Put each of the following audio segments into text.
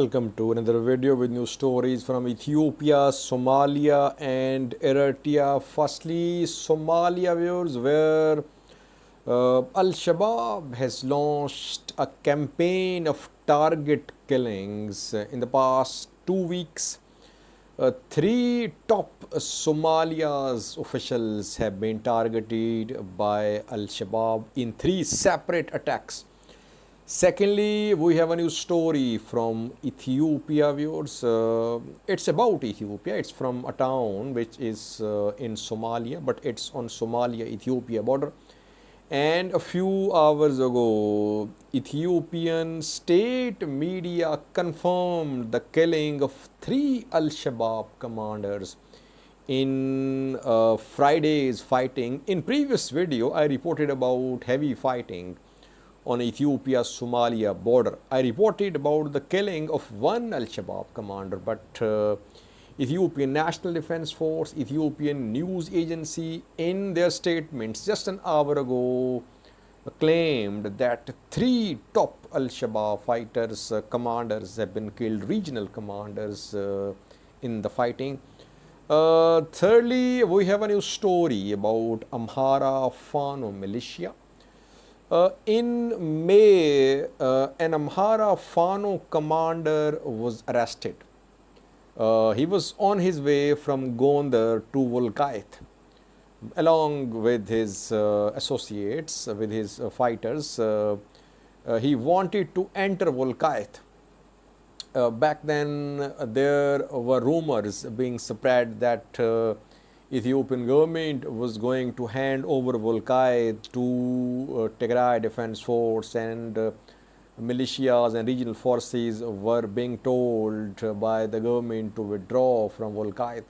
Welcome to another video with new stories from Ethiopia, Somalia and Eritrea. Firstly, Somalia viewers, where Al-Shabaab has launched a campaign of target killings in the past 2 weeks. Three top Somalia's officials have been targeted by Al-Shabaab in three separate attacks. Secondly, we have a new story from Ethiopia viewers. It's about Ethiopia. It's from a town which is in Somalia, but it's on Somalia-Ethiopia border. And a few hours ago, Ethiopian state media confirmed the killing of three Al-Shabaab commanders in Friday's fighting. In previous video, I reported about heavy fighting on Ethiopia-Somalia border. I reported about the killing of one Al-Shabaab commander, but Ethiopian National Defense Force, Ethiopian news agency, in their statements just an hour ago claimed that three top Al-Shabaab fighters, commanders have been killed, regional commanders in the fighting. Thirdly, we have a new story about Amhara Fano militia. In May, an Amhara Fano commander was arrested. He was on his way from Gondar to Volkayth along with his associates, with his fighters. He wanted to enter Volkayth. Back then, there were rumors being spread that Ethiopian government was going to hand over Volkayth to Tigray Defense Force, and militias and regional forces were being told by the government to withdraw from Volkayth.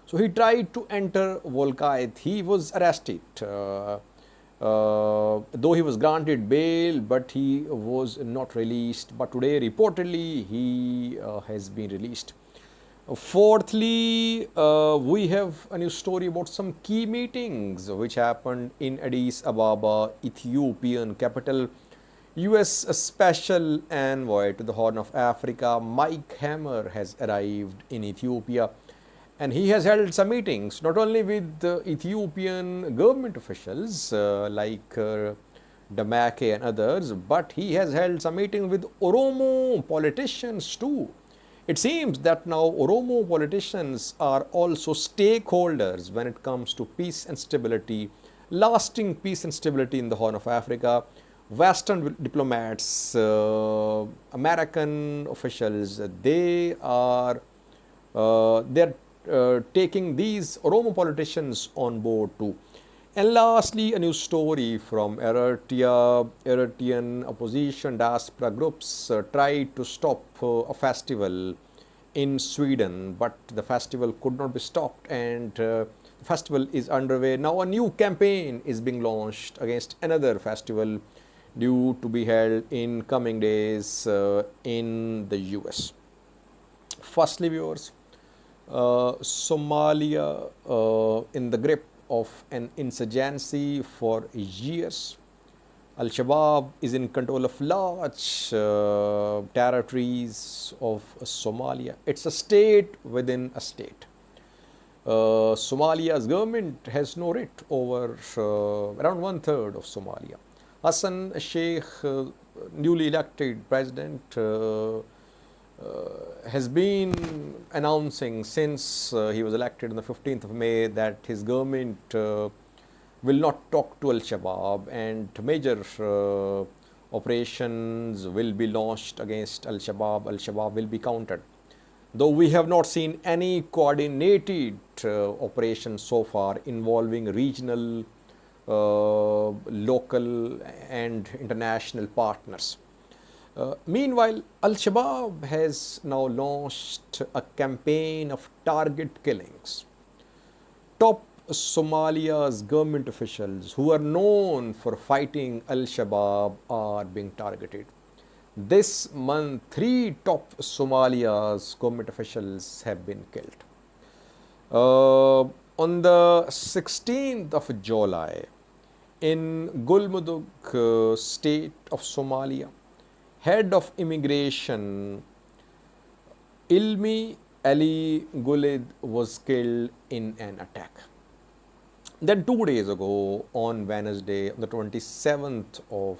So he tried to enter Volkayth. He was arrested, though he was granted bail, but he was not released. But today, reportedly, he has been released. Fourthly, we have a new story about some key meetings which happened in Addis Ababa, Ethiopian capital. US Special Envoy to the Horn of Africa, Mike Hammer, has arrived in Ethiopia, and he has held some meetings not only with Ethiopian government officials like Demeke and others, but he has held some meetings with Oromo politicians too. It seems that now Oromo politicians are also stakeholders when it comes to peace and stability, lasting peace and stability in the Horn of Africa. Western diplomats, American officials, they are taking these Oromo politicians on board too. And lastly, a new story from Eritrea. Eritrean opposition diaspora groups tried to stop a festival in Sweden, but the festival could not be stopped, and the festival is underway. Now a new campaign is being launched against another festival due to be held in coming days in the US. Firstly, viewers, Somalia in the grip of an insurgency for years. Al-Shabaab is in control of large territories of Somalia. It's a state within a state. Somalia's government has no writ over around 1/3 of Somalia. Hassan Sheikh, newly elected president, has been announcing since he was elected on the 15th of May that his government will not talk to Al-Shabaab, and major operations will be launched against Al-Shabaab. Al-Shabaab will be countered. Though we have not seen any coordinated operation so far involving regional, local and international partners. Meanwhile, Al-Shabaab has now launched a campaign of target killings. Top Somalia's government officials who are known for fighting Al-Shabaab are being targeted. This month, three top Somalia's government officials have been killed. On the 16th of July, in Gulmudug state of Somalia, head of immigration Ilmi Ali Gulid was killed in an attack. Then 2 days ago, on Wednesday, on the 27th of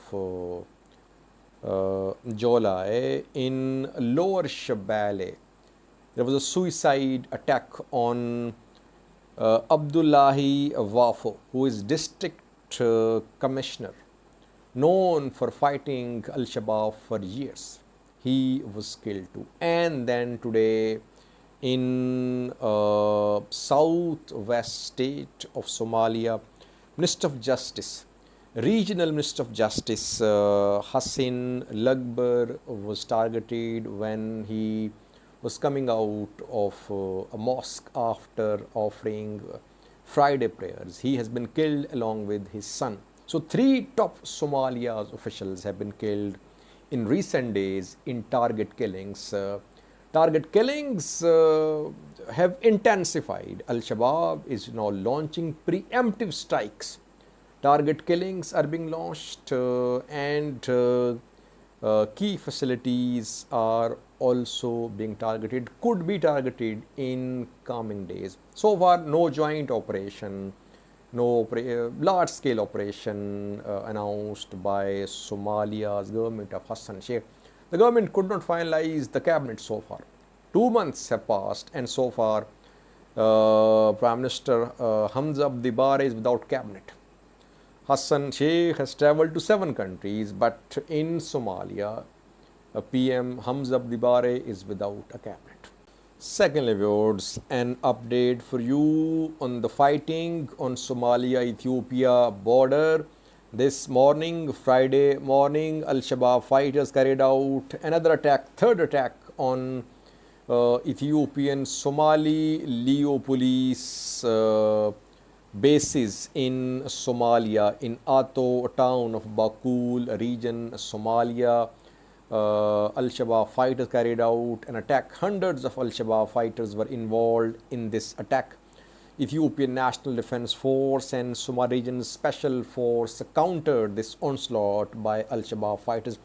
July, in Lower Shabelle, there was a suicide attack on Abdullahi Wafo, who is district commissioner, known for fighting Al-Shabaab for years. He was killed too. And then today, in southwest state of Somalia, Minister of Justice, Regional Minister of Justice Hassan Lagbar was targeted when he was coming out of a mosque after offering Friday prayers. He has been killed along with his son. So 3 top Somalia's officials have been killed in recent days in target killings. Target killings have intensified. Al-Shabaab is now launching preemptive strikes. Target killings are being launched and key facilities are also being targeted, could be targeted in coming days. So far, no joint operation, no large-scale operation announced by Somalia's government of Hassan Sheikh. The government could not finalize the cabinet so far. 2 months have passed, and so far, Prime Minister Hamza Abdi Bare is without cabinet. Hassan Sheikh has travelled to 7 countries, but in Somalia, PM Hamza Abdi Bare is without a cabinet. Secondly, viewers, an update for you on the fighting on Somalia-Ethiopia border. This morning, Friday morning, Al-Shabaab fighters carried out another attack, third attack on Ethiopian Somali Leo police bases in Somalia, in Ato town of Bakul region, Somalia. Al-Shabaab fighters carried out an attack. Hundreds of Al-Shabaab fighters were involved in this attack. Ethiopian National Defense Force and Somali region Special Force countered this onslaught by Al-Shabaab fighters.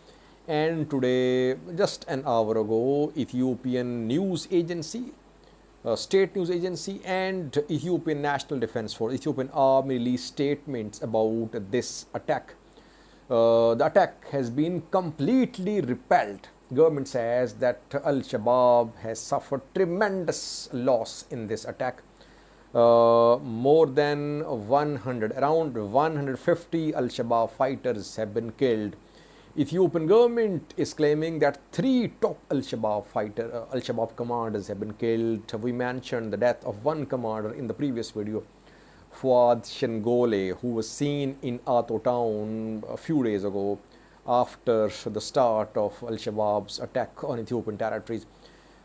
And today, just an hour ago, Ethiopian news agency, state news agency and Ethiopian National Defense Force, Ethiopian Army released statements about this attack. The attack has been completely repelled. Government says that Al-Shabaab has suffered tremendous loss in this attack. More than 100, around 150 Al-Shabaab fighters have been killed. Ethiopian government is claiming that 3 top Al-Shabaab commanders have been killed. We mentioned the death of 1 commander in the previous video, Fuad Shengole, who was seen in Ato town a few days ago after the start of Al-Shabaab's attack on Ethiopian territories.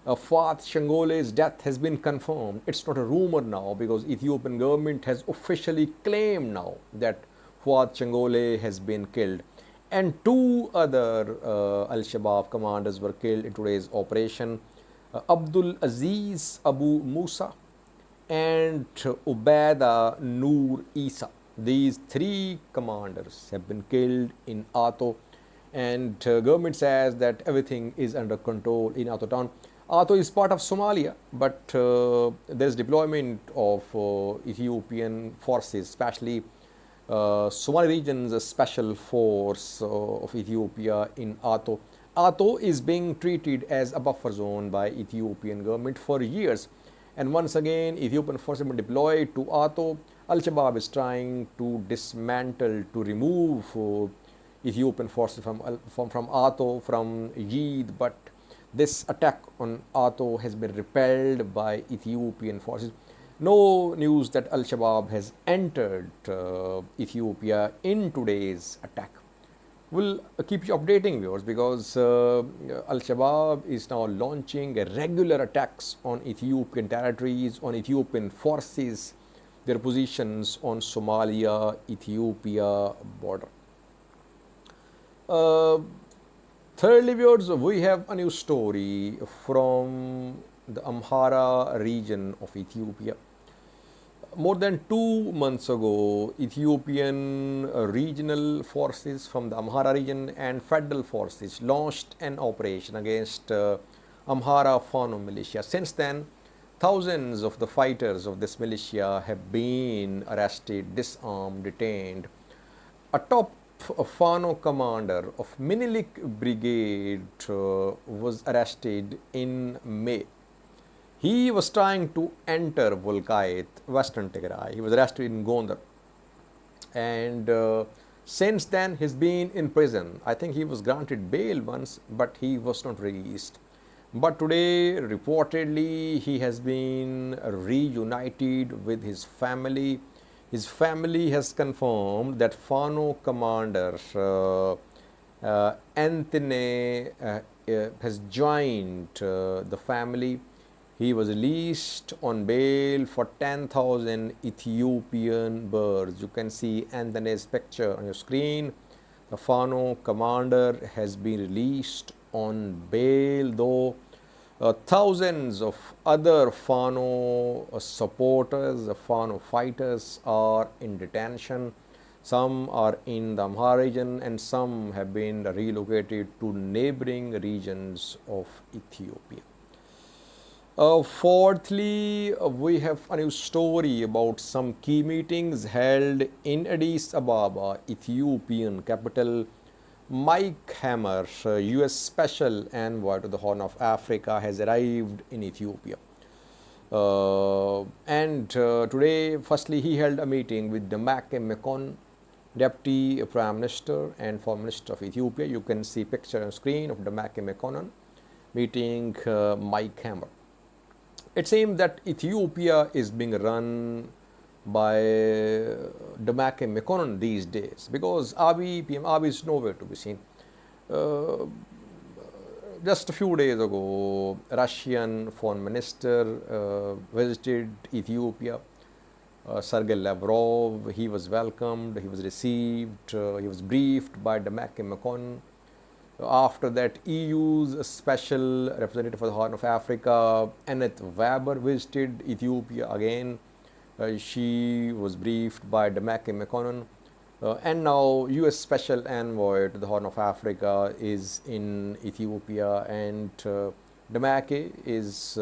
Fuad Shengole's death has been confirmed. It's not a rumor now, because Ethiopian government has officially claimed now that Fuad Shengole has been killed. And 2 other Al-Shabaab commanders were killed in today's operation. Abdul Aziz Abu Musa and Ubeda Noor Isa. These 3 commanders have been killed in Ato, and government says that everything is under control in Ato town. Ato is part of Somalia, but there is deployment of Ethiopian forces, especially Somali region's special force of Ethiopia in Ato. Ato is being treated as a buffer zone by Ethiopian government for years. And once again, Ethiopian forces have been deployed to Ato. Al-Shabaab is trying to dismantle, to remove Ethiopian forces from Ato, from Yid, but this attack on Ato has been repelled by Ethiopian forces. No news that Al-Shabaab has entered Ethiopia in today's attack. We'll keep you updating, viewers, because Al-Shabaab is now launching regular attacks on Ethiopian territories, on Ethiopian forces, their positions on Somalia-Ethiopia border. Thirdly, viewers, we have a new story from the Amhara region of Ethiopia. More than 2 months ago, Ethiopian regional forces from the Amhara region and federal forces launched an operation against Amhara Fano militia. Since then, thousands of the fighters of this militia have been arrested, disarmed, detained. A top Fano commander of Minilik Brigade was arrested in May. He was trying to enter Volkait, Western Tigray. He was arrested in Gondar. And since then, he's been in prison. I think he was granted bail once, but he was not released. But today, reportedly, he has been reunited with his family. His family has confirmed that Fano commander Anthony has joined the family. He was released on bail for 10,000 Ethiopian birds. You can see Anthony's picture on your screen. The Fano commander has been released on bail, though thousands of other Fano supporters, Fano fighters are in detention. Some are in the Amhara region and some have been relocated to neighboring regions of Ethiopia. Fourthly, we have a new story about some key meetings held in Addis Ababa, Ethiopian capital. Mike Hammer, US Special Envoy to the Horn of Africa, has arrived in Ethiopia. Today, firstly, he held a meeting with Demeke Mekonnen, Deputy Prime Minister and Foreign Minister of Ethiopia. You can see picture on screen of Demeke Mekonnen meeting Mike Hammer. It seems that Ethiopia is being run by Demeke Mekonnen these days because PM Abiy is nowhere to be seen. Just a few days ago, Russian Foreign Minister visited Ethiopia. Sergei Lavrov, he was welcomed, he was received, he was briefed by Demeke Mekonnen. After that, EU's special representative for the Horn of Africa, Annette Weber, visited Ethiopia again. She was briefed by Demeke Mekonnen. And now US Special Envoy to the Horn of Africa is in Ethiopia, and Demeke is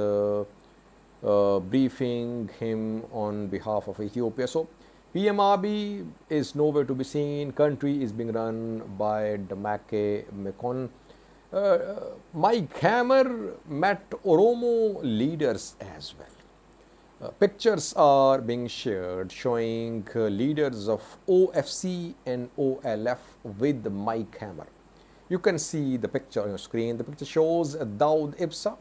briefing him on behalf of Ethiopia. So PM Abiy is nowhere to be seen. Country is being run by Demeke Mekonnen. Mike Hammer met Oromo leaders as well. Pictures are being shared showing leaders of OFC and OLF with Mike Hammer. You can see the picture on your screen. The picture shows Daud Ibsa,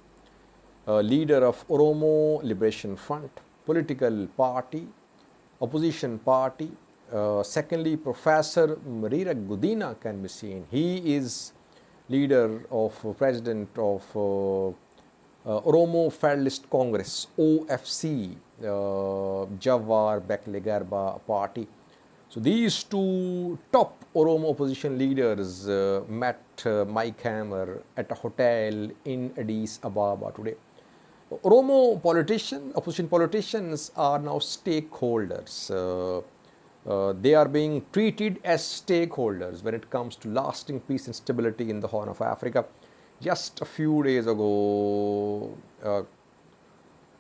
leader of Oromo Liberation Front, political party, opposition party. Secondly, Professor Marira Gudina can be seen. He is leader of president of Oromo Federalist Congress, OFC, Jawar Bekele Garba party. So these two top Oromo opposition leaders met Mike Hammer at a hotel in Addis Ababa today. Oromo politicians, opposition politicians are now stakeholders. They are being treated as stakeholders when it comes to lasting peace and stability in the Horn of Africa. Just a few days ago,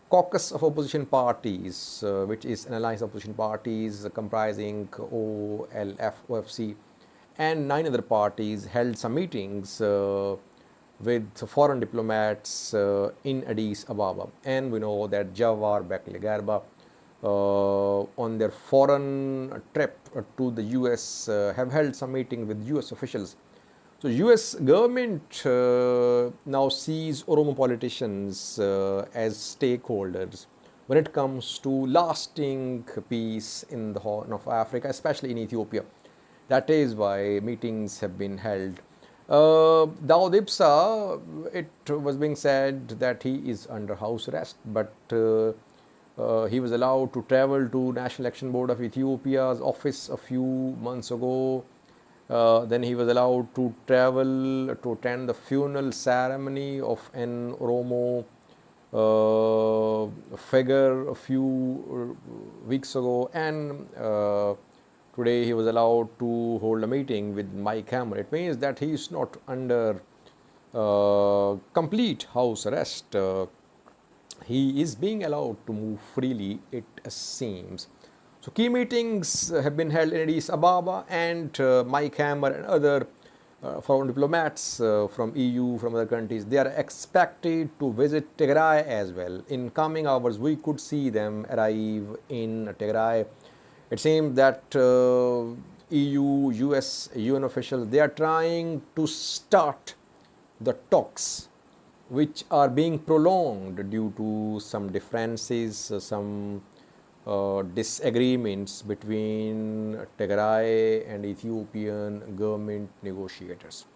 caucus of opposition parties, which is an alliance of opposition parties comprising OLF, OFC, and 9 other parties, held some meetings with foreign diplomats in Addis Ababa. And we know that Jawar Bekele Garba, on their foreign trip to the US, have held some meeting with US officials. So US government now sees Oromo politicians as stakeholders when it comes to lasting peace in the Horn of Africa, especially in Ethiopia. That is why meetings have been held. Daud Ibsa, it was being said that he is under house arrest, but he was allowed to travel to National Election Board of Ethiopia's office a few months ago. Then he was allowed to travel to attend the funeral ceremony of an Oromo figure a few weeks ago, and today he was allowed to hold a meeting with Mike Hammer. It means that he is not under complete house arrest. He is being allowed to move freely, it seems. So key meetings have been held in Addis Ababa, and Mike Hammer and other foreign diplomats from EU, from other countries, they are expected to visit Tigray as well. In coming hours, we could see them arrive in Tigray. It seems that EU, US, UN officials, they are trying to start the talks which are being prolonged due to some differences, some disagreements between Tigray and Ethiopian government negotiators.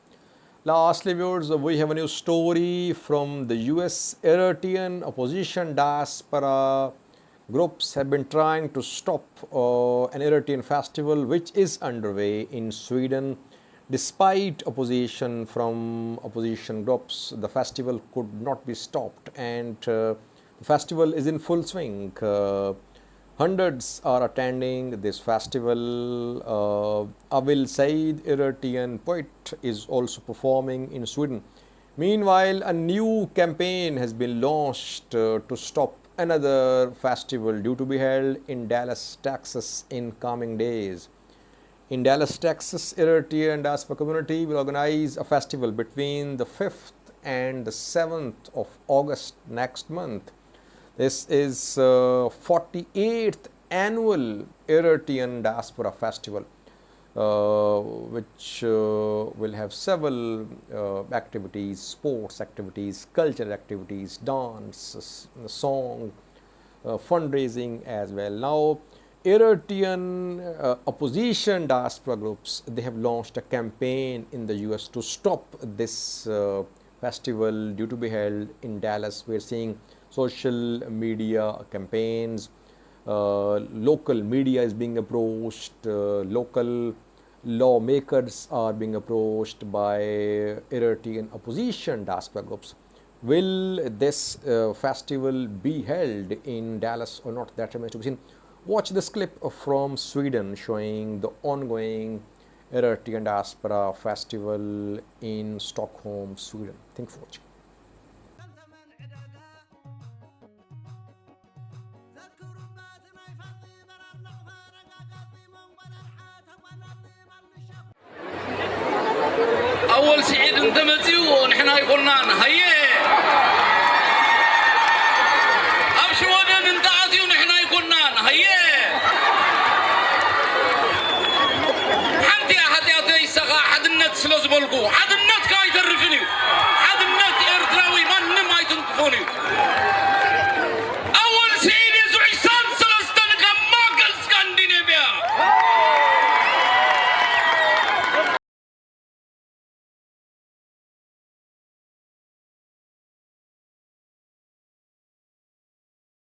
Lastly, viewers, we have a new story from the US. Eritrean opposition diaspora groups have been trying to stop an Eritrean festival which is underway in Sweden. Despite opposition from opposition groups, the festival could not be stopped, and the festival is in full swing. Hundreds are attending this festival. Avil Said, Eritrean poet, is also performing in Sweden. Meanwhile, a new campaign has been launched to stop another festival due to be held in Dallas, Texas in coming days. In Dallas, Texas, Eritrean diaspora community will organize a festival between the 5th and the 7th of August next month. This is 48th annual Eritrean diaspora festival, which will have several activities, sports activities, cultural activities, dance, song, fundraising as well. Now, Eritrean opposition diaspora groups, they have launched a campaign in the US to stop this festival due to be held in Dallas. We are seeing social media campaigns, local media is being approached, local lawmakers are being approached by Eritrean opposition diaspora groups. Will this festival be held in Dallas or not? That remains to be seen. Watch this clip from Sweden showing the ongoing Eritrean diaspora festival in Stockholm, Sweden. Thanks for watching. أول سعيد أنت مزيو ونحن قلنا هيه أمشي ودن أنت عزي ونحن قلنا هيه حمتي أحد يسقى حد النت سلوز بلقو حد النت كاي ترفني حد النت إرتراوي من ما يتنقفوني